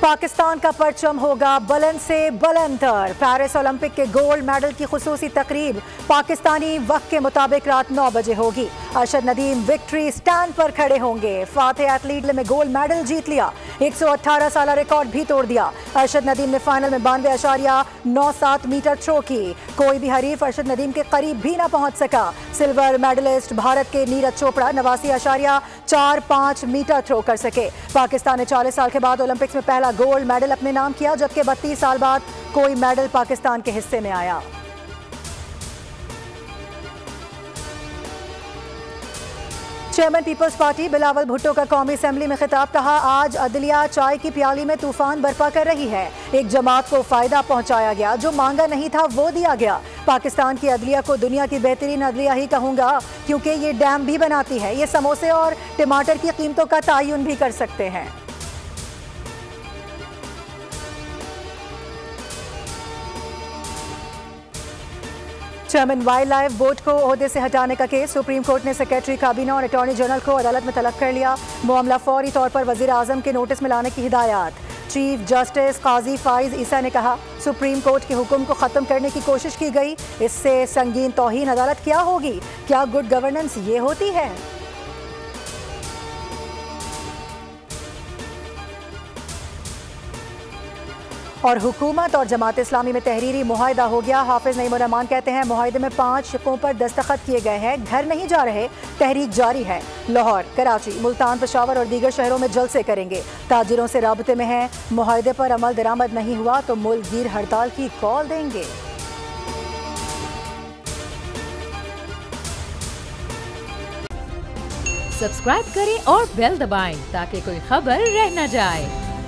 पाकिस्तान का परचम होगा बुलंद से बुलंदतर। पेरिस ओलंपिक के गोल्ड मेडल की खुसूसी तकरीब पाकिस्तानी वक्त के मुताबिक रात 9 बजे होगी। अरशद नदीम विक्ट्री स्टैंड पर खड़े होंगे। फातेह एथलीट में गोल्ड मेडल जीत लिया, 118 साल रिकॉर्ड भी तोड़ दिया। अरशद नदीम ने फाइनल में 92.97 मीटर थ्रो की। कोई भी हरीफ अरशद नदीम के करीब भी ना पहुंच सका। सिल्वर मेडलिस्ट भारत के नीरज चोपड़ा 89.45 मीटर थ्रो कर सके। पाकिस्तान ने 40 साल के बाद ओलंपिक्स में पहला गोल्ड मेडल अपने नाम किया, जबकि 32 साल बाद कोई मेडल पाकिस्तान के हिस्से में आया। Chairman Peoples Party Bilawal Bhutto का कौमी असेंबली में खिताब, कहा आज अदलिया चाय की प्याली में तूफान बर्पा कर रही है। एक जमात को फायदा पहुंचाया गया, जो मांगा नहीं था वो दिया गया। पाकिस्तान की अदलिया को दुनिया की बेहतरीन अदलिया ही कहूंगा, क्योंकि ये डैम भी बनाती है, ये समोसे और टमाटर की कीमतों का तयन भी कर सकते हैं। चेयरमैन वाइल्ड लाइफ बोर्ड को ओहदे से हटाने का केस सुप्रीम कोर्ट ने सेक्रेटरी काबीना और अटॉर्नी जनरल को अदालत में तलब कर लिया। मामला फौरी तौर पर वजीर आजम के नोटिस में लाने की हिदायत। चीफ जस्टिस काजी फाइज ईसा ने कहा, सुप्रीम कोर्ट के हुक्म को ख़त्म करने की कोशिश की गई, इससे संगीन तौहीन अदालत क्या होगी? क्या गुड गवर्नेंस ये होती है? और हुकूमत और जमात इस्लामी में तहरीरी मुआहदा हो गया। हाफिज नईम उर रहमान कहते हैं, मुआहदे में 5 शिकों पर दस्तखत किए गए हैं, घर नहीं जा रहे, तहरीक जारी है। लाहौर, कराची, मुल्तान, पेशावर और दीगर शहरों में जलसे करेंगे। ताजिरों से राबते में हैं, मुआहदे पर अमल दरामद नहीं हुआ तो मुल्क गिर हड़ताल की कॉल देंगे। सब्सक्राइब करें और बेल दबाएं ताकि कोई खबर रह न जाए।